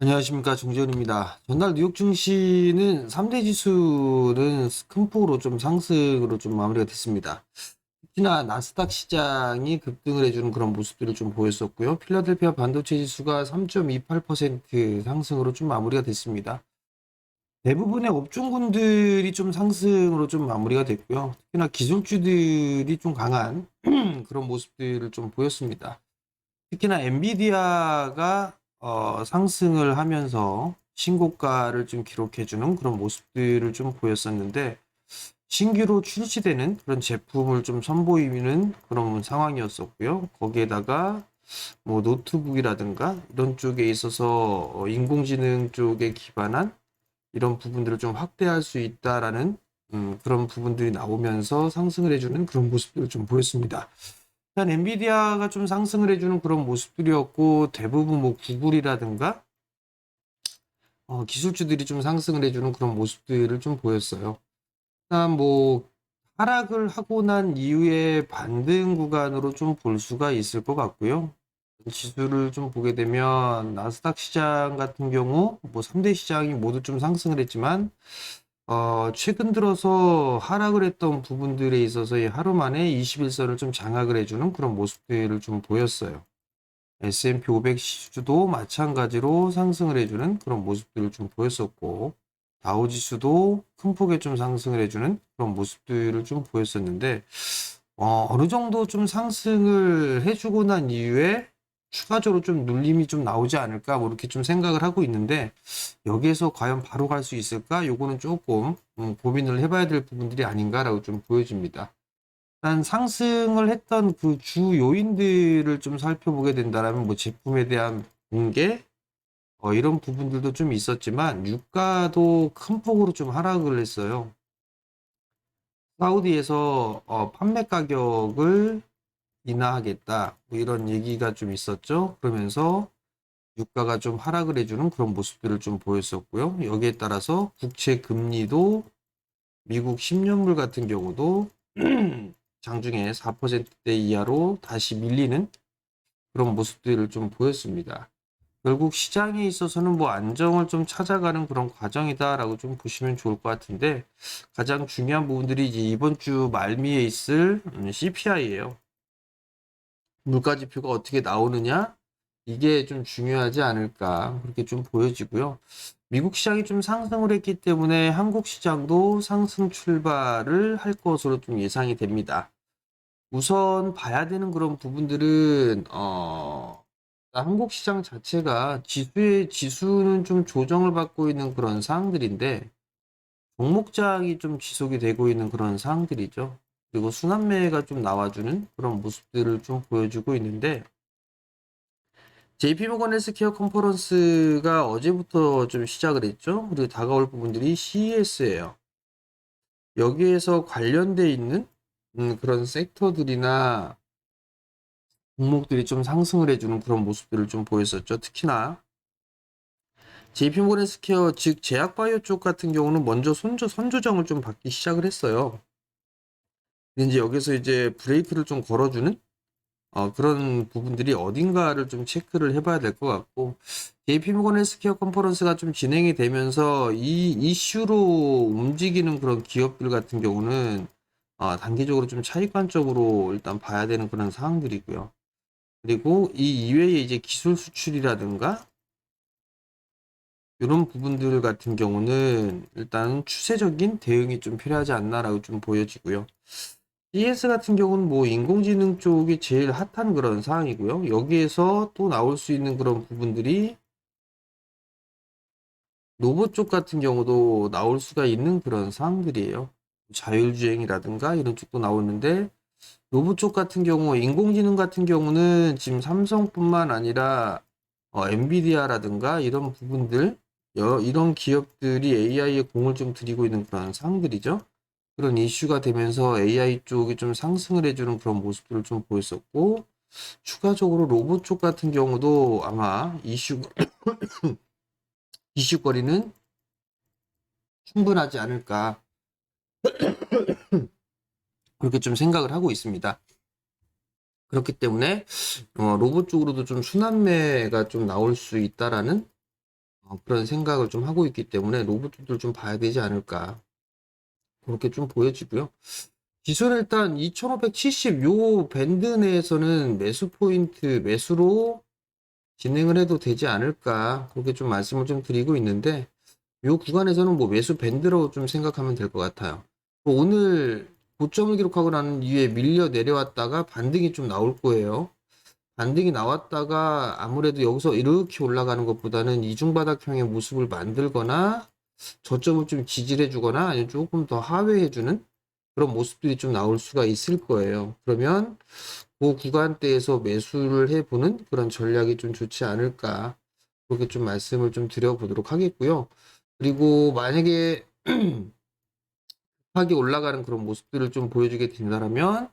안녕하십니까, 정재현입니다. 전날 뉴욕 증시는 3대 지수는 큰 폭으로 좀 상승으로 좀 마무리가 됐습니다. 특히나 나스닥 시장이 급등을 해주는 그런 모습들을 좀 보였었고요. 필라델피아 반도체 지수가 3.28% 상승으로 좀 마무리가 됐습니다. 대부분의 업종군들이 좀 상승으로 좀 마무리가 됐고요. 특히나 기술주들이 좀 강한 그런 모습들을 좀 보였습니다. 특히나 엔비디아가 상승을 하면서 신고가를 좀 기록해주는 그런 모습들을 좀 보였었는데, 신규로 출시되는 그런 제품을 좀 선보이는 그런 상황이었었고요. 거기에다가 뭐 노트북이라든가 이런 쪽에 있어서 인공지능 쪽에 기반한 이런 부분들을 좀 확대할 수 있다라는 그런 부분들이 나오면서 상승을 해주는 그런 모습들을 좀 보였습니다. 일단 엔비디아가 좀 상승을 해주는 그런 모습들이었고, 대부분 뭐 구글이라든가 기술주들이 좀 상승을 해주는 그런 모습들을 좀 보였어요. 일단 뭐 하락을 하고 난 이후에 반등 구간으로 좀 볼 수가 있을 것 같고요. 지수를 좀 보게 되면 나스닥 시장 같은 경우 뭐 3대 시장이 모두 좀 상승을 했지만, 최근 들어서 하락을 했던 부분들에 있어서 이 하루 만에 21선을 좀 장악을 해주는 그런 모습들을 좀 보였어요. S&P 500 지수도 마찬가지로 상승을 해주는 그런 모습들을 좀 보였었고, 다우 지수도 큰 폭의 좀 상승을 해주는 그런 모습들을 좀 보였었는데, 어느 정도 좀 상승을 해주고 난 이후에 추가적으로 좀 눌림이 좀 나오지 않을까, 뭐 이렇게 좀 생각을 하고 있는데, 여기에서 과연 바로 갈 수 있을까? 요거는 조금 고민을 해봐야 될 부분들이 아닌가라고 좀 보여집니다. 일단 상승을 했던 그 주 요인들을 좀 살펴보게 된다라면 뭐 제품에 대한 공개 이런 부분들도 좀 있었지만, 유가도 큰 폭으로 좀 하락을 했어요. 사우디에서 판매 가격을 인하하겠다 뭐 이런 얘기가 좀 있었죠. 그러면서 유가가 좀 하락을 해주는 그런 모습들을 좀 보였었고요. 여기에 따라서 국채 금리도 미국 10년물 같은 경우도 장중에 4%대 이하로 다시 밀리는 그런 모습들을 좀 보였습니다. 결국 시장에 있어서는 뭐 안정을 좀 찾아가는 그런 과정이다라고 좀 보시면 좋을 것 같은데, 가장 중요한 부분들이 이제 이번 주 말미에 있을 CPI예요. 물가지표가 어떻게 나오느냐? 이게 좀 중요하지 않을까 그렇게 좀 보여지고요. 미국 시장이 좀 상승을 했기 때문에 한국 시장도 상승 출발을 할 것으로 좀 예상이 됩니다. 우선 봐야 되는 그런 부분들은 한국 시장 자체가 지수는 좀 조정을 받고 있는 그런 사항들인데, 종목장이 좀 지속이 되고 있는 그런 사항들이죠. 그리고 순환매가 좀 나와주는 그런 모습들을 좀 보여주고 있는데, JP모건 헬스케어 컨퍼런스가 어제부터 좀 시작을 했죠. 그리고 다가올 부분들이 CES예요. 여기에서 관련돼 있는 그런 섹터들이나 종목들이 좀 상승을 해주는 그런 모습들을 좀 보였었죠. 특히나 JP모건 헬스케어 즉 제약바이오 쪽 같은 경우는 먼저 선조정을 좀 받기 시작을 했어요. 근데 이제 여기서 이제 브레이크를 좀 걸어주는 그런 부분들이 어딘가를 좀 체크를 해봐야 될 것 같고, JP모건 헬스케어 컨퍼런스가 좀 진행이 되면서 이 이슈로 움직이는 그런 기업들 같은 경우는 단기적으로 좀 차익관적으로 일단 봐야 되는 그런 사항들이고요. 그리고 이 이외에 이제 기술 수출이라든가 이런 부분들 같은 경우는 일단 추세적인 대응이 좀 필요하지 않나라고 좀 보여지고요. CS 같은 경우는 뭐 인공지능 쪽이 제일 핫한 그런 상황이고요. 여기에서 또 나올 수 있는 그런 부분들이 로봇 쪽 같은 경우도 나올 수가 있는 그런 상황들이에요. 자율주행이라든가 이런 쪽도 나오는데, 로봇 쪽 같은 경우, 인공지능 같은 경우는 지금 삼성뿐만 아니라 엔비디아라든가 이런 부분들, 이런 기업들이 AI에 공을 좀 들이고 있는 그런 상황들이죠. 그런 이슈가 되면서 AI 쪽이 좀 상승을 해주는 그런 모습들을 좀 보였었고, 추가적으로 로봇 쪽 같은 경우도 아마 이슈거리는 충분하지 않을까, 그렇게 좀 생각을 하고 있습니다. 그렇기 때문에 로봇 쪽으로도 좀 순환매가 좀 나올 수 있다라는 그런 생각을 좀 하고 있기 때문에 로봇들 좀 봐야 되지 않을까. 그렇게 좀 보여지고요. 기술은 일단 2570 요 밴드 내에서는 매수 포인트, 매수로 진행을 해도 되지 않을까. 그렇게 좀 말씀을 좀 드리고 있는데, 요 구간에서는 뭐 매수 밴드로 좀 생각하면 될 것 같아요. 오늘 고점을 기록하고 난 이후에 밀려 내려왔다가 반등이 좀 나올 거예요. 반등이 나왔다가 아무래도 여기서 이렇게 올라가는 것보다는 이중바닥형의 모습을 만들거나 저점을 좀 지지해 주거나 아니면 조금 더 하회해 주는 그런 모습들이 좀 나올 수가 있을 거예요. 그러면 그 구간대에서 매수를 해보는 그런 전략이 좀 좋지 않을까. 그렇게 좀 말씀을 좀 드려보도록 하겠고요. 그리고 만약에 급하게 올라가는 그런 모습들을 좀 보여주게 된다면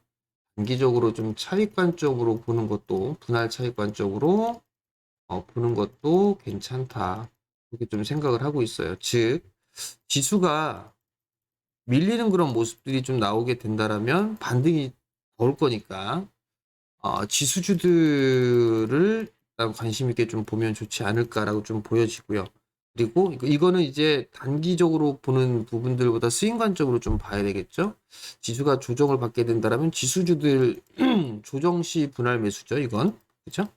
단기적으로 좀 차익관적으로 보는 것도 분할 차익관적으로 보는 것도 괜찮다. 그렇게 좀 생각을 하고 있어요. 즉 지수가 밀리는 그런 모습들이 좀 나오게 된다면 반등이 나올 거니까 지수주들을 일단 관심 있게 좀 보면 좋지 않을까라고 좀 보여지고요. 그리고 이거는 이제 단기적으로 보는 부분들보다 스윙관적으로 좀 봐야 되겠죠. 지수가 조정을 받게 된다면 지수주들 조정 시 분할 매수죠. 이건 그렇죠?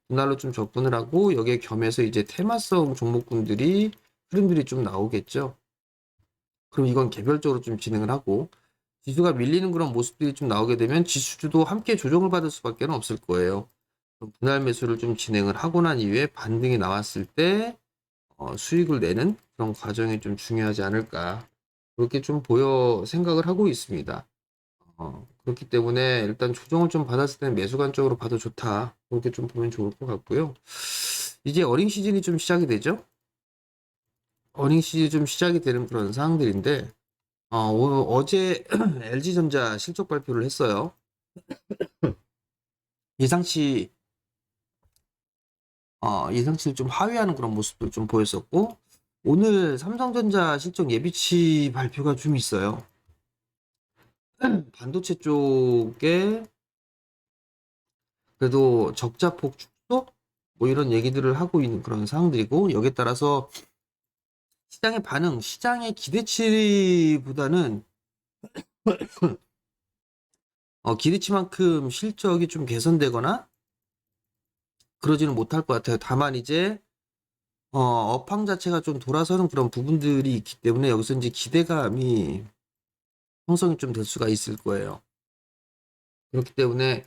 분할로 좀 접근을 하고 여기에 겸해서 이제 테마성 종목군들이 흐름들이 좀 나오겠죠. 그럼 이건 개별적으로 좀 진행을 하고 지수가 밀리는 그런 모습들이 좀 나오게 되면 지수주도 함께 조정을 받을 수밖에 없을 거예요. 그럼 분할 매수를 좀 진행을 하고 난 이후에 반등이 나왔을 때 수익을 내는 그런 과정이 좀 중요하지 않을까 그렇게 좀 보여 생각을 하고 있습니다. 그렇기 때문에 일단 조정을 좀 받았을 때는 매수관적으로 봐도 좋다 그렇게 좀 보면 좋을 것 같고요. 이제 어닝 시즌이 좀 시작이 되죠. 어닝 시즌이 좀 시작이 되는 그런 상황들인데 어제 LG전자 실적 발표를 했어요. 예상치, 예상치를 좀 하회하는 그런 모습도 좀 보였었고, 오늘 삼성전자 실적 예비치 발표가 좀 있어요. 반도체 쪽에 그래도 적자폭 축소? 뭐 이런 얘기들을 하고 있는 그런 상황들이고, 여기에 따라서 시장의 반응, 시장의 기대치보다는 기대치만큼 실적이 좀 개선되거나 그러지는 못할 것 같아요. 다만 이제 업황 자체가 좀 돌아서는 그런 부분들이 있기 때문에 여기서 이제 기대감이 형성이 좀 될 수가 있을 거예요. 그렇기 때문에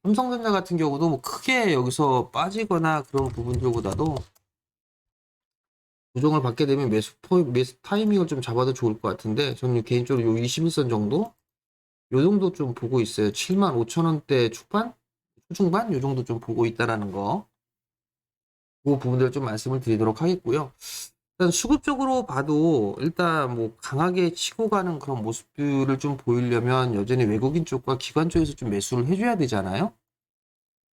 삼성전자 같은 경우도 뭐 크게 여기서 빠지거나 그런 부분들보다도 조정을 받게 되면 매수 타이밍을 좀 잡아도 좋을 것 같은데 저는 개인적으로 요 21선 정도? 요 정도 좀 보고 있어요. 75,000원대 초반? 초중반? 요 정도 좀 보고 있다라는 거. 그 부분들 좀 말씀을 드리도록 하겠고요. 일단 수급적으로 봐도 일단 뭐 강하게 치고 가는 그런 모습들을 좀 보이려면 여전히 외국인 쪽과 기관 쪽에서 좀 매수를 해줘야 되잖아요.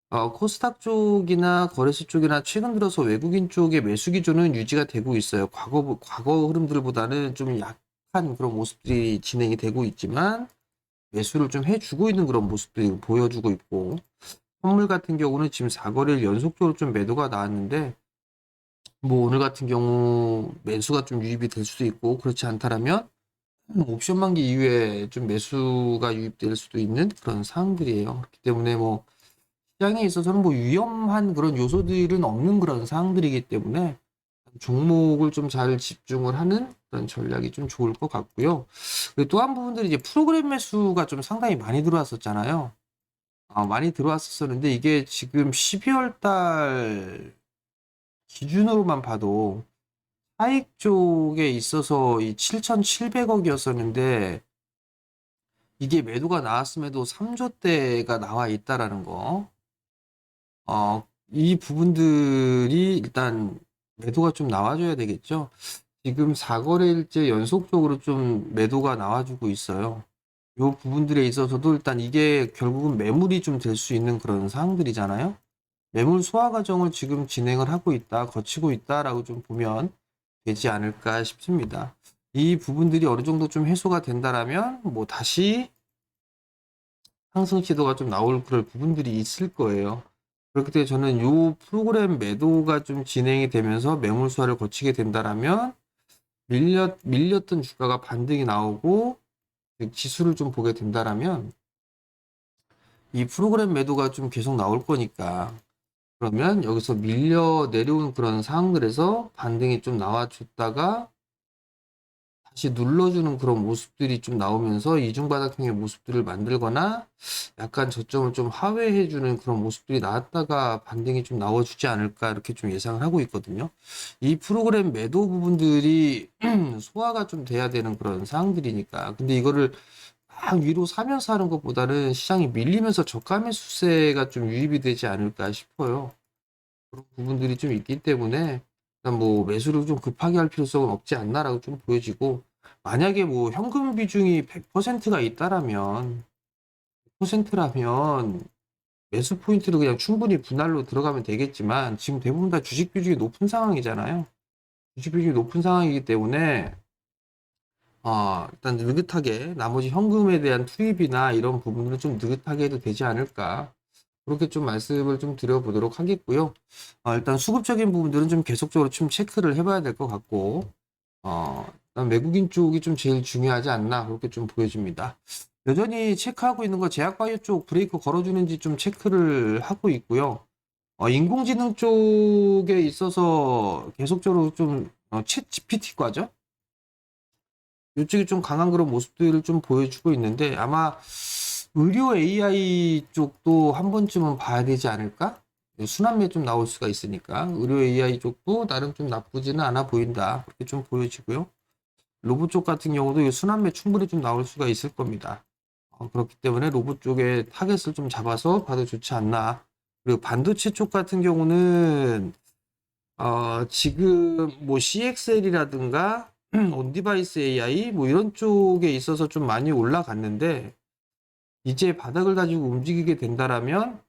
코스닥 쪽이나 거래소 쪽이나 최근 들어서 외국인 쪽의 매수 기조는 유지가 되고 있어요. 과거 흐름들보다는 좀 약한 그런 모습들이 진행이 되고 있지만 매수를 좀 해주고 있는 그런 모습들이 보여주고 있고 선물 같은 경우는 지금 4거래일 연속적으로 좀 매도가 나왔는데 뭐 오늘 같은 경우 매수가 좀 유입이 될 수도 있고 그렇지 않다라면 옵션 만기 이후에 좀 매수가 유입될 수도 있는 그런 상황들이에요. 그렇기 때문에 뭐 시장에 있어서는 뭐 위험한 그런 요소들은 없는 그런 상황들이기 때문에 종목을 좀 잘 집중을 하는 그런 전략이 좀 좋을 것 같고요. 그리고 또 한 부분들이 이제 프로그램 매수가 좀 상당히 많이 들어왔었잖아요. 많이 들어왔었는데 이게 지금 12월 달 기준으로만 봐도 차익 쪽에 있어서 이 7,700억이었었는데 이게 매도가 나왔음에도 3조대가 나와 있다라는 거. 이 부분들이 일단 매도가 좀 나와줘야 되겠죠. 지금 4거래일째 연속적으로 좀 매도가 나와주고 있어요. 이 부분들에 있어서도 일단 이게 결국은 매물이 좀 될 수 있는 그런 사항들이잖아요. 매물 소화 과정을 지금 진행을 하고 있다, 거치고 있다라고 좀 보면 되지 않을까 싶습니다. 이 부분들이 어느 정도 좀 해소가 된다라면 뭐 다시 상승 시도가 좀 나올 그럴 부분들이 있을 거예요. 그렇기 때문에 저는 요 프로그램 매도가 좀 진행이 되면서 매물 수화를 거치게 된다라면 밀렸던 주가가 반등이 나오고 지수를 좀 보게 된다라면 이 프로그램 매도가 좀 계속 나올 거니까 그러면 여기서 밀려 내려온 그런 상황들에서 반등이 좀 나와줬다가 다시 눌러주는 그런 모습들이 좀 나오면서 이중바닥형의 모습들을 만들거나 약간 저점을 좀 하회해주는 그런 모습들이 나왔다가 반등이 좀 나와주지 않을까 이렇게 좀 예상을 하고 있거든요. 이 프로그램 매도 부분들이 소화가 좀 돼야 되는 그런 상황들이니까. 근데 이거를 막 위로 사면서 하는 것보다는 시장이 밀리면서 저가 매수세가 좀 유입이 되지 않을까 싶어요. 그런 부분들이 좀 있기 때문에 일단 뭐 매수를 좀 급하게 할 필요성은 없지 않나라고 좀 보여지고 만약에 뭐 현금 비중이 100%가 있다라면 100%라면 매수 포인트를 그냥 충분히 분할로 들어가면 되겠지만 지금 대부분 다 주식 비중이 높은 상황이잖아요. 주식 비중이 높은 상황이기 때문에 일단 느긋하게 나머지 현금에 대한 투입이나 이런 부분들은 좀 느긋하게 해도 되지 않을까. 그렇게 좀 말씀을 좀 드려보도록 하겠고요. 일단 수급적인 부분들은 좀 계속적으로 좀 체크를 해봐야 될 것 같고, 일단 외국인 쪽이 좀 제일 중요하지 않나, 그렇게 좀 보여집니다. 여전히 체크하고 있는 거 제약바이오 쪽 브레이크 걸어주는지 좀 체크를 하고 있고요. 인공지능 쪽에 있어서 계속적으로 좀, 챗 GPT과죠? 이쪽이 좀 강한 그런 모습들을 좀 보여주고 있는데 아마 의료 AI 쪽도 한 번쯤은 봐야 되지 않을까? 순환매 좀 나올 수가 있으니까 의료 AI 쪽도 나름 좀 나쁘지는 않아 보인다. 그렇게 좀 보여지고요. 로봇 쪽 같은 경우도 이 순환매 충분히 좀 나올 수가 있을 겁니다. 그렇기 때문에 로봇 쪽에 타겟을 좀 잡아서 봐도 좋지 않나. 그리고 반도체 쪽 같은 경우는 지금 뭐 CXL이라든가 온디바이스 AI 뭐 이런 쪽에 있어서 좀 많이 올라갔는데 이제 바닥을 다지고 움직이게 된다라면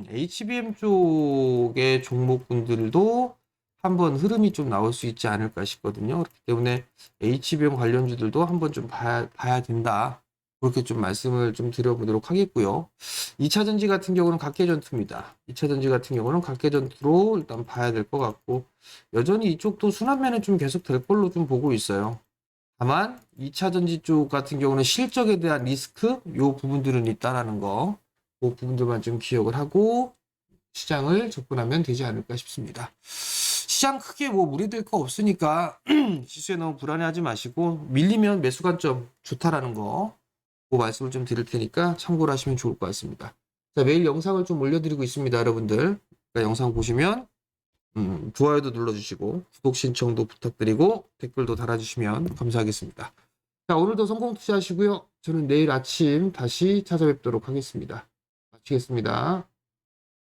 HBM 쪽의 종목군들도 한번 흐름이 좀 나올 수 있지 않을까 싶거든요. 그렇기 때문에 HBM 관련주들도 한번 좀 봐야 된다. 그렇게 좀 말씀을 좀 드려보도록 하겠고요. 2차 전지 같은 경우는 각계전투입니다. 2차 전지 같은 경우는 각계전투로 일단 봐야 될 것 같고 여전히 이쪽도 순환매는 좀 계속 될 걸로 좀 보고 있어요. 다만 2차 전지 쪽 같은 경우는 실적에 대한 리스크 요 부분들은 있다라는 거, 그 부분들만 좀 기억을 하고 시장을 접근하면 되지 않을까 싶습니다. 시장 크게 뭐 무리될 거 없으니까 지수에 너무 불안해하지 마시고 밀리면 매수 관점 좋다라는 거, 그 말씀을 좀 드릴 테니까 참고를 하시면 좋을 것 같습니다. 자, 매일 영상을 좀 올려드리고 있습니다, 여러분들. 그러니까 영상 보시면 좋아요도 눌러주시고 구독 신청도 부탁드리고 댓글도 달아주시면 감사하겠습니다. 자, 오늘도 성공 투자하시고요. 저는 내일 아침 다시 찾아뵙도록 하겠습니다. 마치겠습니다.